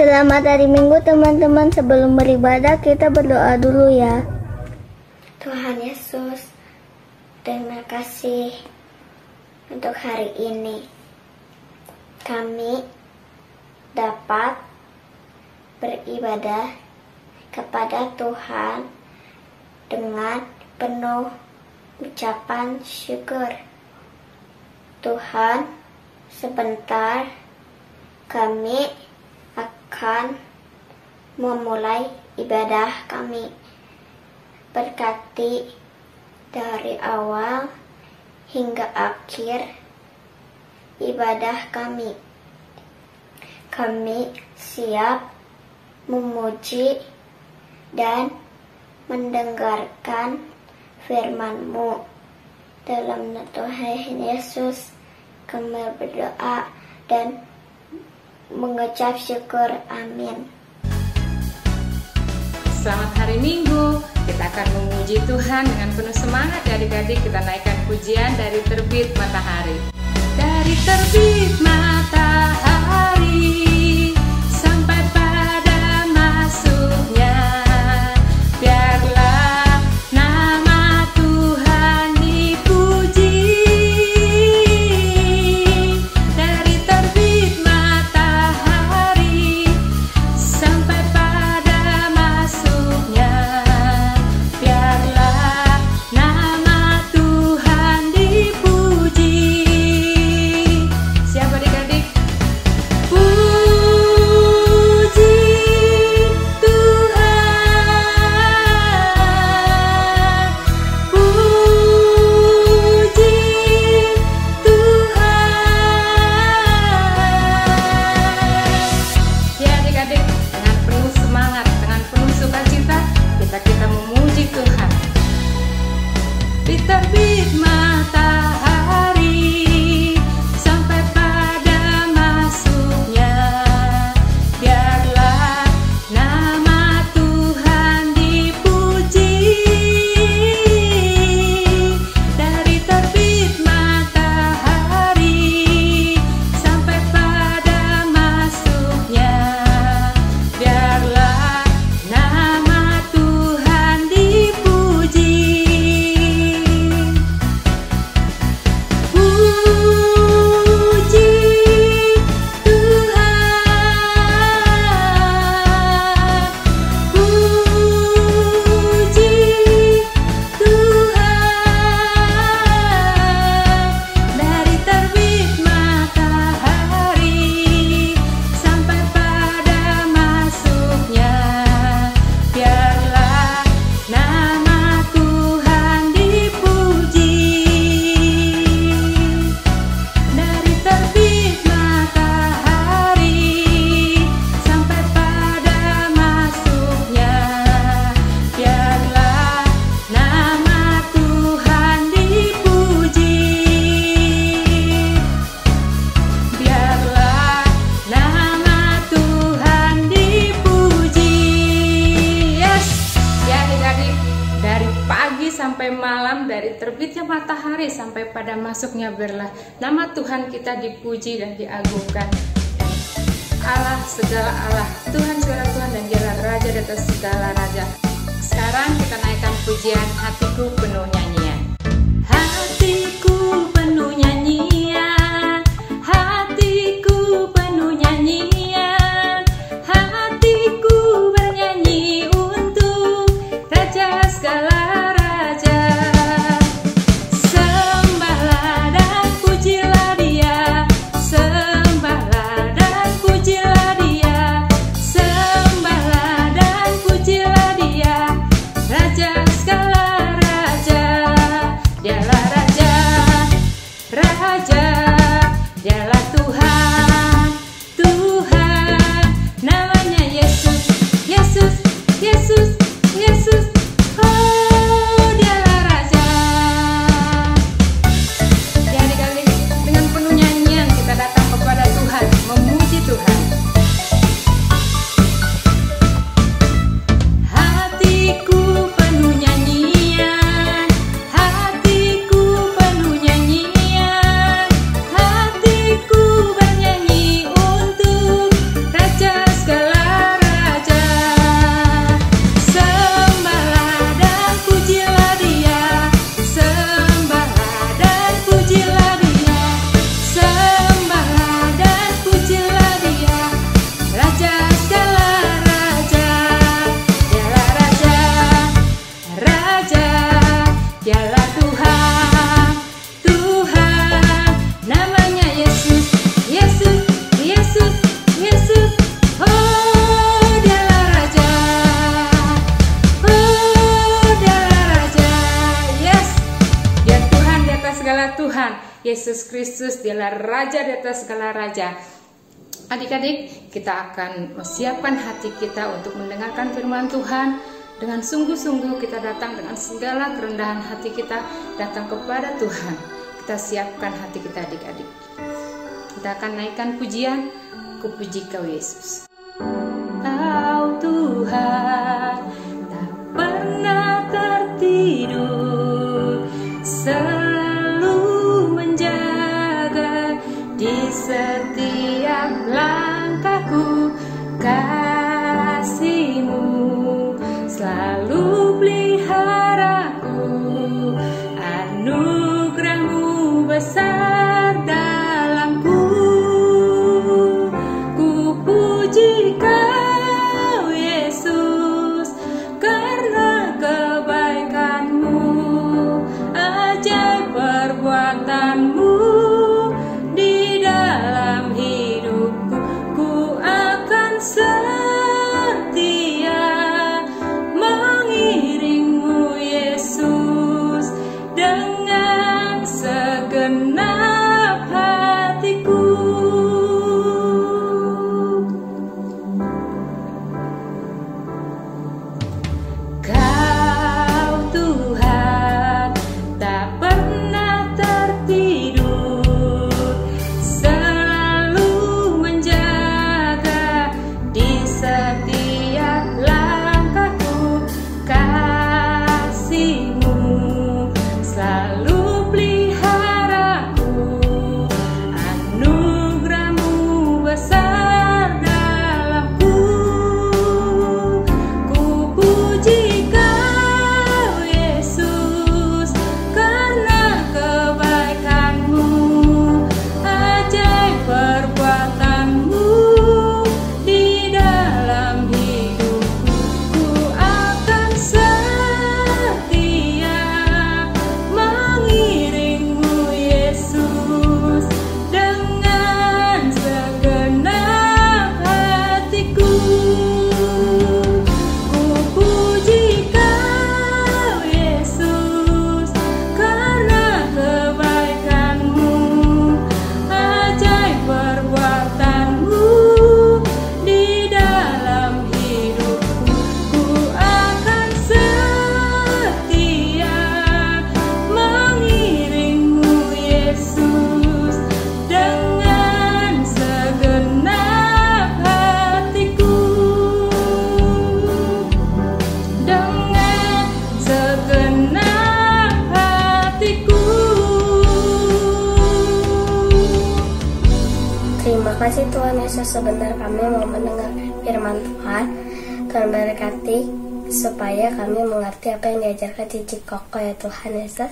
Selamat hari Minggu teman-teman. Sebelum beribadah kita berdoa dulu ya. Tuhan Yesus, terima kasih untuk hari ini. Kami dapat beribadah kepada Tuhan dengan penuh ucapan syukur. Tuhan, sebentar kami akan memulai ibadah kami. Berkati dari awal hingga akhir ibadah kami. Kami siap memuji dan mendengarkan firman-Mu. Dalam nama Tuhan Yesus kami berdoa dan mengucap syukur. Amin. Selamat hari Minggu. Kita akan memuji Tuhan dengan penuh semangat ya adik-adik. Kita naikkan pujian dari terbit matahari. Dari terbit matahari sampai pada masuknya, biarlah nama Tuhan dipuji. Dari terbit matahari sampai pada masuknya, biarlah nama Tuhan dipuji. Siapa adik-adik? Puji Tuhan, puji Tuhan. Ya adik-adik, dengan penuh semangat, dengan penuh sukacita, kita memuji Tuhan. Di terbit matahari sampai pada masuknya, biarlah nama Tuhan dipuji. Dari terbit matahari sampai pada masuknya, biarlah nama Tuhan dipuji. Sampai malam, dari terbitnya matahari sampai pada masuknya, biarlah nama Tuhan kita dipuji dan diagungkan. Allah segala Allah, Tuhan segala Tuhan, dan Dialah Raja di atas segala raja. Sekarang kita naikkan pujian Hatiku Penuh Nyanyian. Hatiku penuh nyanyian, hatiku penuh nyanyian, hatiku bernyanyi untuk Raja segala. Raja segala raja. Yesus Kristus, Dialah Raja di atas segala raja. Adik-adik, kita akan siapkan hati kita untuk mendengarkan firman Tuhan. Dengan sungguh-sungguh kita datang dengan segala kerendahan hati kita datang kepada Tuhan. Kita siapkan hati kita, adik-adik. Kita akan naikkan pujian, Ku puji Kau Yesus. Kau Tuhan tak pernah tertidur, selalu menjaga di setiap langkahku. Kasih-Mu selalu peliharaku, anugerah-Mu besar dalamku. Ku puji Kau Yesus karena kebaikan-Mu, ajaib perbuatan-Mu di dalam hidupku. Ku akan setia mengiring-Mu Yesus dengan segenap hatiku. Kau Tuhan tak pernah tertidur, selalu menjaga di setiap langkahku. Kasih-Mu selalu peliharaku, anugerah-Mu besar dalamku. Ku puji Kau Yesus karena kebaikan-Mu, ajaib perbuatan-Mu di dalam hidupku. Ku akan setia mengiring-Mu Yesus dengan segenap hatiku. Ku puji Kau Yesus karena kebaikan-Mu, ajaib perbuatan-Mu di dalam hidupku. Ku akan setia mengiring-Mu Yesus dengan segenap hatiku. Dengan segenap hatiku. Terima kasih Tuhan Yesus, sebentar kami mau mendengar firman Tuhan. Tuhan berkati supaya kami mengerti apa yang diajarkan Cici Koko ya Tuhan Yesus.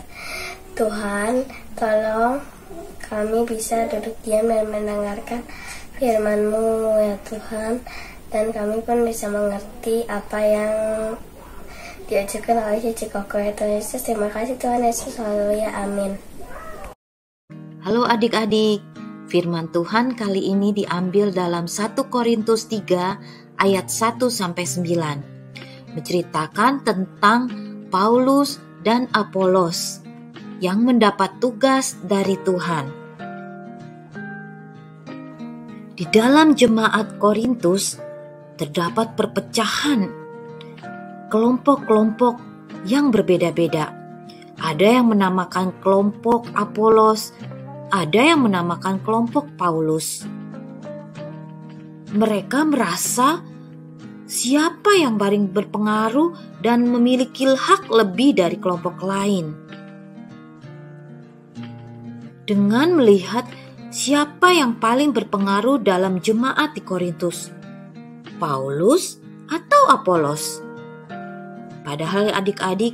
Tuhan, tolong kami bisa duduk diam dan mendengarkan firman-Mu ya Tuhan. Dan kami pun bisa mengerti apa yang diajarkan oleh Cici Koko ya Tuhan Yesus. Terima kasih Tuhan Yesus, haleluya, amin. Halo adik-adik, firman Tuhan kali ini diambil dalam 1 Korintus 3 ayat 1-9, menceritakan tentang Paulus dan Apolos yang mendapat tugas dari Tuhan. Di dalam jemaat Korintus terdapat perpecahan, kelompok-kelompok yang berbeda-beda. Ada yang menamakan kelompok Apolos, ada yang menamakan kelompok Paulus. Mereka merasa siapa yang paling berpengaruh dan memiliki hak lebih dari kelompok lain. Dengan melihat siapa yang paling berpengaruh dalam jemaat di Korintus, Paulus atau Apolos. Padahal adik-adik,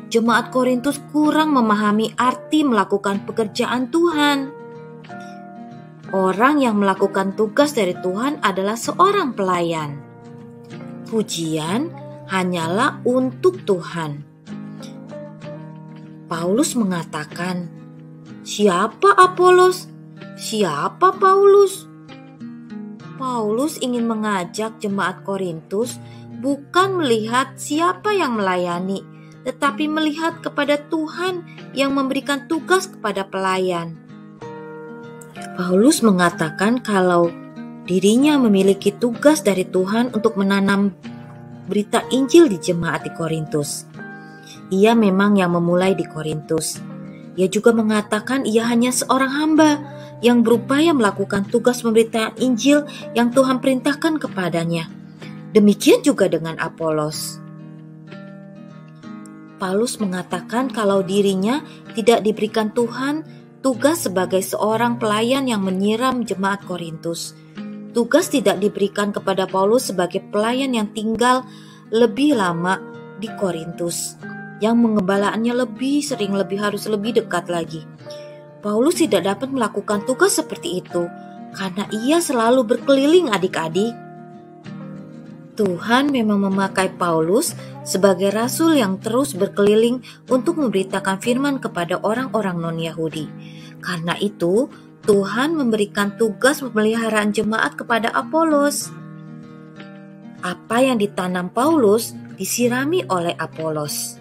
jemaat Korintus kurang memahami arti melakukan pekerjaan Tuhan. Orang yang melakukan tugas dari Tuhan adalah seorang pelayan. Pujian hanyalah untuk Tuhan. Paulus mengatakan, "Siapa Apolos? Siapa Paulus?" Paulus ingin mengajak jemaat Korintus bukan melihat siapa yang melayani, tetapi melihat kepada Tuhan yang memberikan tugas kepada pelayan. Paulus mengatakan kalau dirinya memiliki tugas dari Tuhan untuk menanam berita Injil di jemaat di Korintus. Ia memang yang memulai di Korintus. Ia juga mengatakan ia hanya seorang hamba yang berupaya melakukan tugas pemberitaan Injil yang Tuhan perintahkan kepadanya. Demikian juga dengan Apolos. Paulus mengatakan kalau dirinya tidak diberikan Tuhan tugas sebagai seorang pelayan yang menyiram jemaat Korintus. Tugas tidak diberikan kepada Paulus sebagai pelayan yang tinggal lebih lama di Korintus, yang pengembalaannya harus lebih dekat lagi. Paulus tidak dapat melakukan tugas seperti itu karena ia selalu berkeliling adik-adik. Tuhan memang memakai Paulus sebagai rasul yang terus berkeliling untuk memberitakan firman kepada orang-orang non-Yahudi. Karena itu, Tuhan memberikan tugas pemeliharaan jemaat kepada Apolos. Apa yang ditanam Paulus disirami oleh Apolos.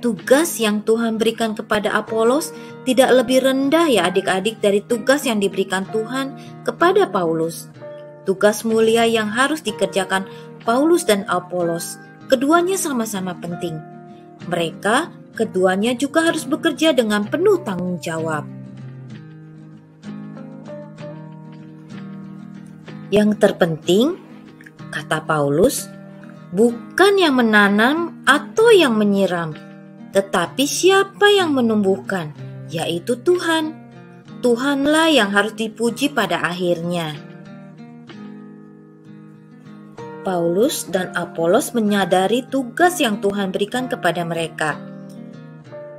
Tugas yang Tuhan berikan kepada Apolos tidak lebih rendah ya adik-adik dari tugas yang diberikan Tuhan kepada Paulus. Tugas mulia yang harus dikerjakan Paulus dan Apolos, keduanya sama-sama penting. Mereka keduanya juga harus bekerja dengan penuh tanggung jawab. Yang terpenting, kata Paulus, bukan yang menanam atau yang menyiram, tetapi siapa yang menumbuhkan, yaitu Tuhan. Tuhanlah yang harus dipuji pada akhirnya. Paulus dan Apolos menyadari tugas yang Tuhan berikan kepada mereka.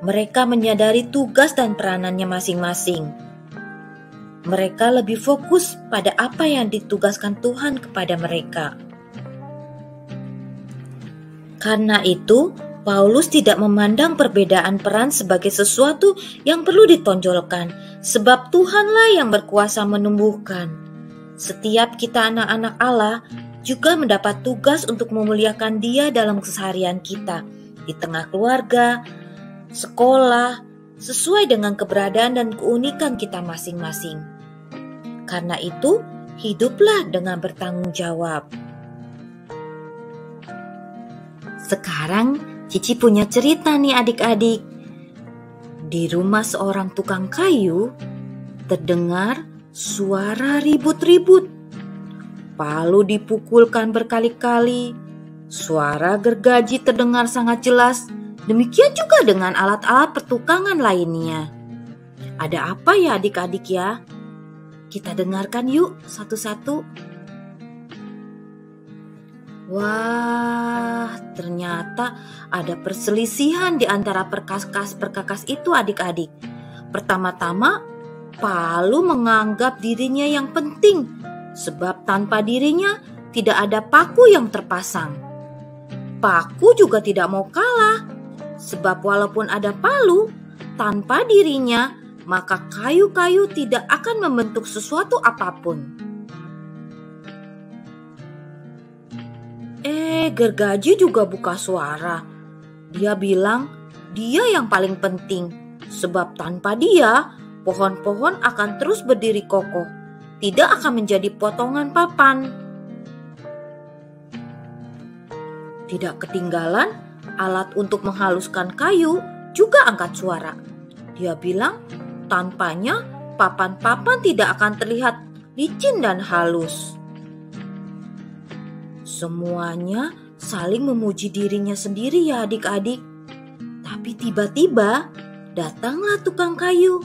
Mereka menyadari tugas dan peranannya masing-masing. Mereka lebih fokus pada apa yang ditugaskan Tuhan kepada mereka. Karena itu, Paulus tidak memandang perbedaan peran sebagai sesuatu yang perlu ditonjolkan, sebab Tuhanlah yang berkuasa menumbuhkan. Setiap kita anak-anak Allah juga mendapat tugas untuk memuliakan Dia dalam keseharian kita, di tengah keluarga, sekolah, sesuai dengan keberadaan dan keunikan kita masing-masing. Karena itu, hiduplah dengan bertanggung jawab. Sekarang, Cici punya cerita nih adik-adik. Di rumah seorang tukang kayu, terdengar suara ribut-ribut. Palu dipukulkan berkali-kali. Suara gergaji terdengar sangat jelas. Demikian juga dengan alat-alat pertukangan lainnya. Ada apa ya adik-adik ya? Kita dengarkan yuk satu-satu. Wah, ternyata ada perselisihan di antara perkakas-perkakas itu adik-adik. Pertama-tama, Palu menganggap dirinya yang penting, sebab tanpa dirinya tidak ada paku yang terpasang. Paku juga tidak mau kalah, sebab walaupun ada Palu, tanpa dirinya, maka kayu-kayu tidak akan membentuk sesuatu apapun. Gergaji juga buka suara. Dia bilang dia yang paling penting, sebab tanpa dia, pohon-pohon akan terus berdiri kokoh, tidak akan menjadi potongan papan. Tidak ketinggalan, alat untuk menghaluskan kayu juga angkat suara. Dia bilang, tanpanya papan-papan tidak akan terlihat licin dan halus. Semuanya saling memuji dirinya sendiri ya adik-adik. Tapi tiba-tiba datanglah tukang kayu,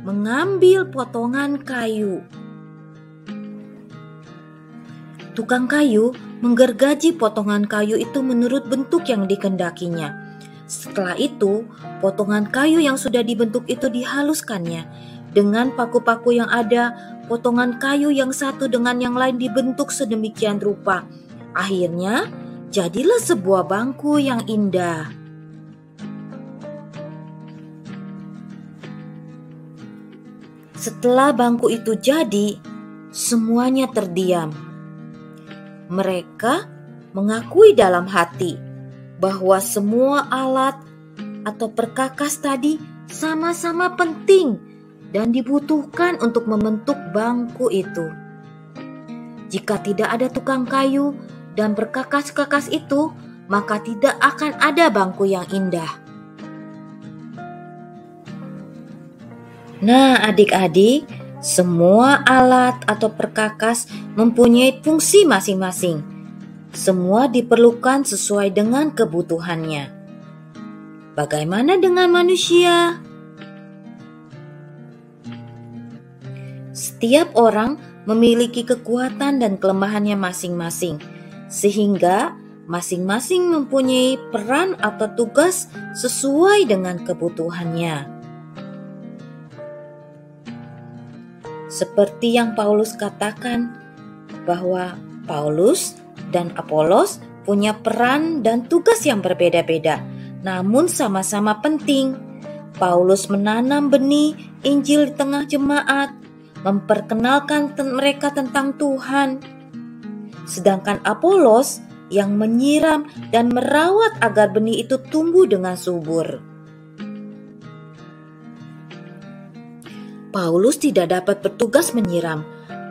mengambil potongan kayu. Tukang kayu menggergaji potongan kayu itu menurut bentuk yang dikehendakinya. Setelah itu, potongan kayu yang sudah dibentuk itu dihaluskannya. Dengan paku-paku yang ada, potongan kayu yang satu dengan yang lain dibentuk sedemikian rupa. Akhirnya, jadilah sebuah bangku yang indah. Setelah bangku itu jadi, semuanya terdiam. Mereka mengakui dalam hati bahwa semua alat atau perkakas tadi sama-sama penting dan dibutuhkan untuk membentuk bangku itu. Jika tidak ada tukang kayu dan berkakas-kakas itu, maka tidak akan ada bangku yang indah. Nah, adik-adik, semua alat atau perkakas mempunyai fungsi masing-masing. Semua diperlukan sesuai dengan kebutuhannya. Bagaimana dengan manusia? Setiap orang memiliki kekuatan dan kelemahannya masing-masing, sehingga masing-masing mempunyai peran atau tugas sesuai dengan kebutuhannya. Seperti yang Paulus katakan, bahwa Paulus dan Apolos punya peran dan tugas yang berbeda-beda, namun sama-sama penting. Paulus menanam benih Injil di tengah jemaat, memperkenalkan mereka tentang Tuhan. Sedangkan Apolos yang menyiram dan merawat agar benih itu tumbuh dengan subur. Paulus tidak dapat bertugas menyiram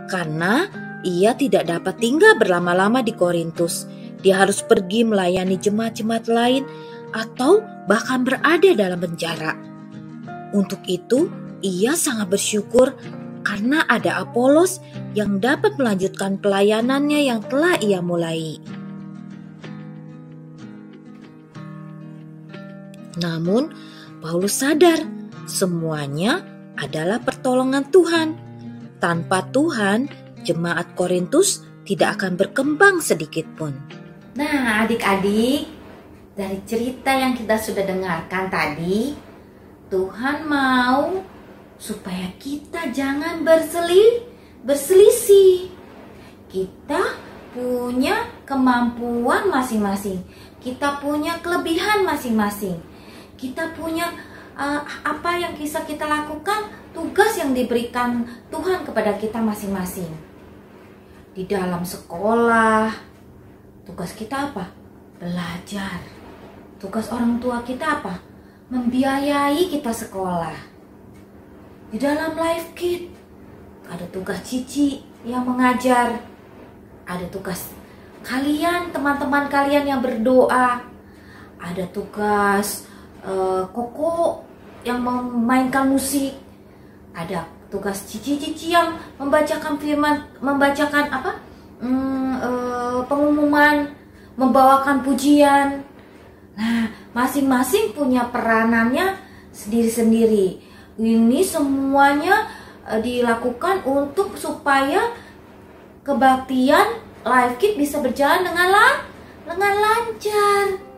karena ia tidak dapat tinggal berlama-lama di Korintus. Dia harus pergi melayani jemaat-jemaat lain atau bahkan berada dalam penjara. Untuk itu, ia sangat bersyukur karena ada Apolos yang dapat melanjutkan pelayanannya yang telah ia mulai. Namun, Paulus sadar semuanya adalah pertolongan Tuhan. Tanpa Tuhan, jemaat Korintus tidak akan berkembang sedikit pun. Nah, adik-adik, dari cerita yang kita sudah dengarkan tadi, Tuhan mau supaya kita jangan berselisih. Kita punya kemampuan masing-masing. Kita punya kelebihan masing-masing. Kita punya apa yang bisa kita lakukan, tugas yang diberikan Tuhan kepada kita masing-masing. Di dalam sekolah, tugas kita apa? Belajar. Tugas orang tua kita apa? Membiayai kita sekolah. Di dalam Life Kit, ada tugas Cici yang mengajar. Ada tugas kalian, teman-teman kalian yang berdoa. Ada tugas Koko yang memainkan musik. Ada tugas Cici yang membacakan firman, membacakan pengumuman, membawakan pujian. Nah, masing-masing punya peranannya sendiri-sendiri. Ini semuanya dilakukan untuk supaya kebaktian Life Kit bisa berjalan dengan lancar.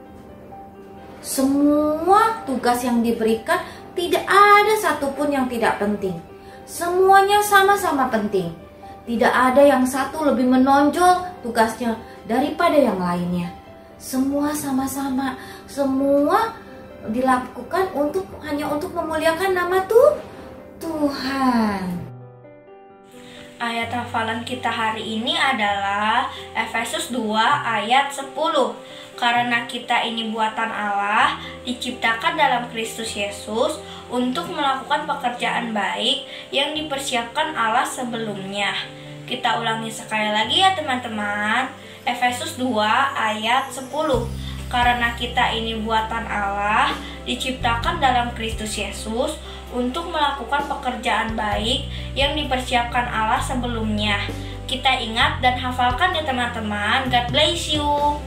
Semua tugas yang diberikan tidak ada satupun yang tidak penting. Semuanya sama-sama penting. Tidak ada yang satu lebih menonjol tugasnya daripada yang lainnya. Semua sama-sama, semua dilakukan hanya untuk memuliakan nama Tuhan. Ayat hafalan kita hari ini adalah Efesus 2 ayat 10. Karena kita ini buatan Allah, diciptakan dalam Kristus Yesus untuk melakukan pekerjaan baik yang dipersiapkan Allah sebelumnya. Kita ulangi sekali lagi ya teman-teman. Efesus 2 ayat 10. Karena kita ini buatan Allah, diciptakan dalam Kristus Yesus untuk melakukan pekerjaan baik yang dipersiapkan Allah sebelumnya. Kita ingat dan hafalkan ya teman-teman. God bless you.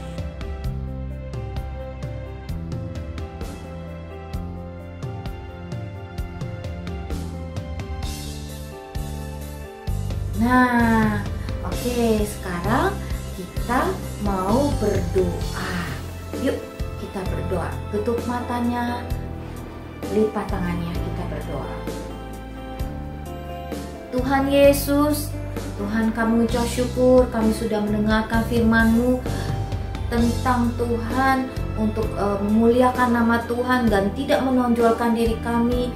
Nah, oke, sekarang kita mau berdoa. Yuk, kita berdoa. Tutup matanya, lipat tangannya, kita berdoa. Tuhan Yesus, Tuhan, kami ucap syukur, kami sudah mendengarkan firman-Mu tentang Tuhan untuk memuliakan nama Tuhan dan tidak menonjolkan diri kami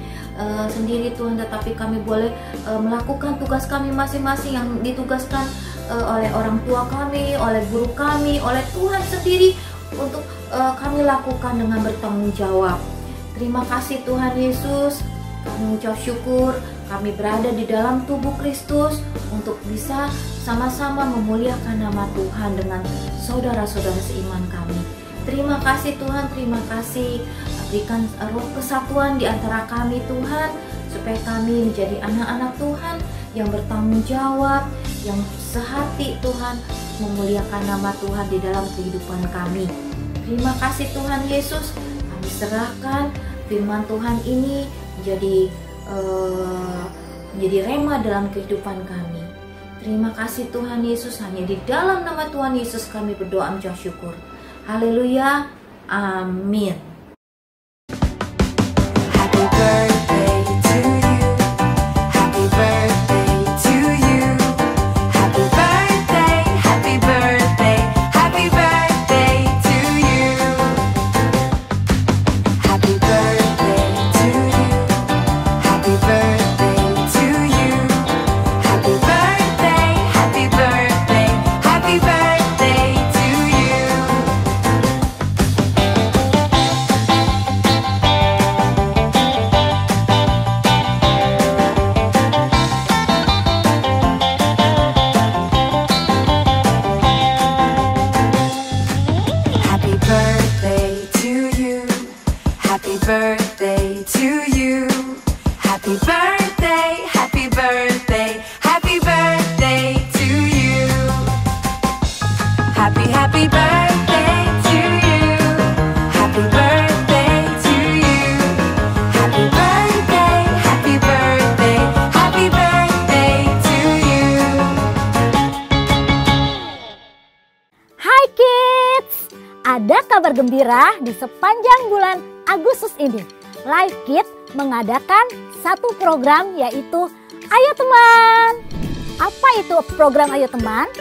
sendiri Tuhan, tetapi kami boleh melakukan tugas kami masing-masing yang ditugaskan oleh orang tua kami, oleh guru kami, oleh Tuhan sendiri untuk kami lakukan dengan bertanggung jawab. Terima kasih Tuhan Yesus, kami ucap syukur kami berada di dalam tubuh Kristus untuk bisa sama-sama memuliakan nama Tuhan dengan saudara-saudara seiman kami. Terima kasih Tuhan, terima kasih. Berikan roh kesatuan di antara kami Tuhan, supaya kami menjadi anak-anak Tuhan yang bertanggung jawab, yang sehati Tuhan, memuliakan nama Tuhan di dalam kehidupan kami. Terima kasih Tuhan Yesus, kami serahkan firman Tuhan ini menjadi rema dalam kehidupan kami. Terima kasih Tuhan Yesus, hanya di dalam nama Tuhan Yesus kami berdoa mengucap syukur. Haleluya, amin. Happy birthday to you. Happy birthday to you. Happy birthday, happy birthday, happy birthday to you. Happy birthday to you. Happy birthday to you. Happy birthday, happy birthday, happy birthday to you. Happy birthday to you. Happy birthday to you. Happy birthday, happy birthday, happy birthday to you. Happy birthday to you. Happy birthday to you. Happy birthday, happy birthday, happy birthday to you. Hai Kids, ada kabar gembira di sepanjang bulan Agustus ini. Live Kids mengadakan satu program yaitu Ayo Teman. Apa itu program Ayo Teman?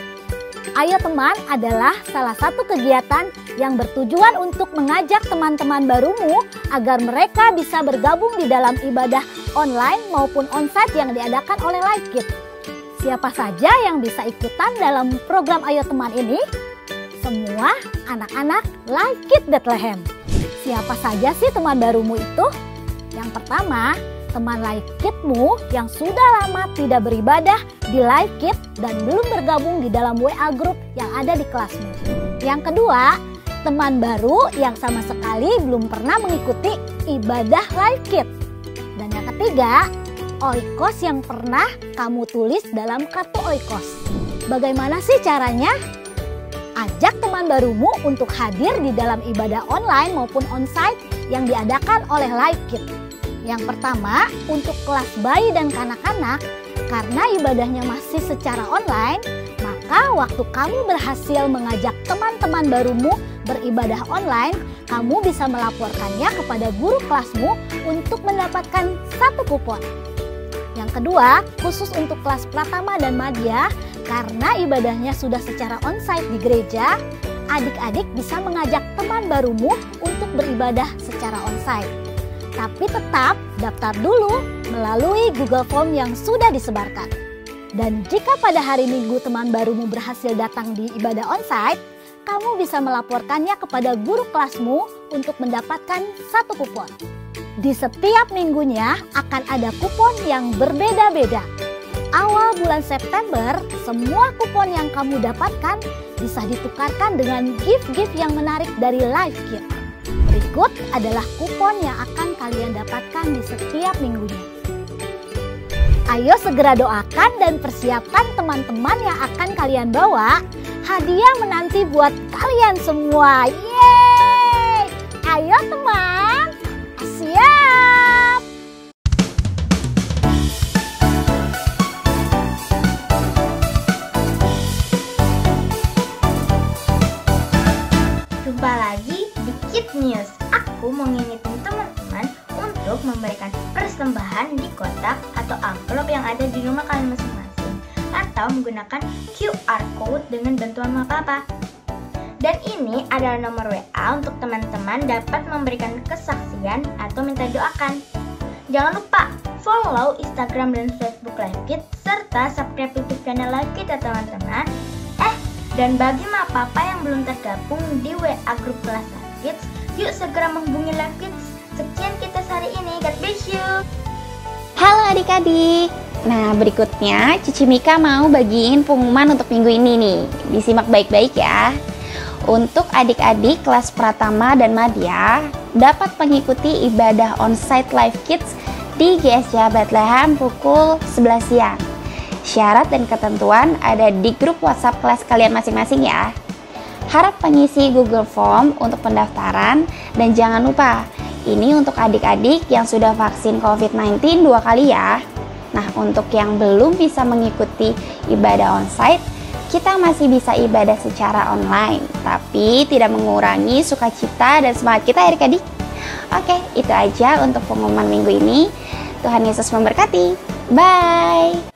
Ayo Teman adalah salah satu kegiatan yang bertujuan untuk mengajak teman-teman barumu agar mereka bisa bergabung di dalam ibadah online maupun onsite yang diadakan oleh Live Kids. Siapa saja yang bisa ikutan dalam program Ayo Teman ini? Semua anak-anak Live Kids Bethlehem. Siapa saja sih teman barumu itu? Yang pertama, teman Live Kids-mu yang sudah lama tidak beribadah di Live Kids dan belum bergabung di dalam WA group yang ada di kelasmu. Yang kedua, teman baru yang sama sekali belum pernah mengikuti ibadah Live Kids. Dan yang ketiga, oikos yang pernah kamu tulis dalam kartu oikos. Bagaimana sih caranya? Ajak teman barumu untuk hadir di dalam ibadah online maupun onsite yang diadakan oleh Live Kids. Yang pertama, untuk kelas bayi dan kanak-kanak, karena ibadahnya masih secara online, maka waktu kamu berhasil mengajak teman-teman barumu beribadah online, kamu bisa melaporkannya kepada guru kelasmu untuk mendapatkan 1 kupon. Yang kedua, khusus untuk kelas pratama dan madya, karena ibadahnya sudah secara onsite di gereja, adik-adik bisa mengajak teman barumu untuk beribadah secara onsite. Tapi tetap daftar dulu melalui Google Form yang sudah disebarkan. Dan jika pada hari Minggu teman barumu berhasil datang di ibadah onsite, kamu bisa melaporkannya kepada guru kelasmu untuk mendapatkan 1 kupon. Di setiap minggunya akan ada kupon yang berbeda-beda. Awal bulan September, semua kupon yang kamu dapatkan bisa ditukarkan dengan gift-gift yang menarik dari Live Kids. Berikut adalah kupon yang akan kalian dapatkan di setiap minggunya. Ayo segera doakan dan persiapkan teman-teman yang akan kalian bawa. Hadiah menanti buat kalian semua. Yeay! Ayo teman, siap! Jumpa lagi di Kid News. Aku mau ngingetin teman-teman untuk memberikan persembahan di kotak atau amplop yang ada di rumah kalian masing-masing, atau menggunakan QR Code dengan bantuan Mama Papa. Dan ini adalah nomor WA untuk teman-teman dapat memberikan kesaksian atau minta doakan. Jangan lupa follow Instagram dan Facebook Live Kids serta subscribe YouTube channel Live Kids ya teman-teman. Dan bagi Mama Papa yang belum tergabung di WA grup kelas Live Kids, yuk segera menghubungi Live Kids Sekian kita hari ini. God bless you. Halo adik-adik. Nah, berikutnya Cici Mika mau bagiin pengumuman untuk minggu ini nih. Disimak baik-baik ya. Untuk adik-adik kelas Pratama dan Madya dapat mengikuti ibadah onsite Live Kids di GSJ Bethlehem pukul 11 siang. Syarat dan ketentuan ada di grup WhatsApp kelas kalian masing-masing ya. Harap mengisi Google Form untuk pendaftaran dan jangan lupa, ini untuk adik-adik yang sudah vaksin COVID-19 2 kali ya. Nah, untuk yang belum bisa mengikuti ibadah onsite, kita masih bisa ibadah secara online, tapi tidak mengurangi sukacita dan semangat kita adik-adik. Oke, itu aja untuk pengumuman minggu ini. Tuhan Yesus memberkati. Bye.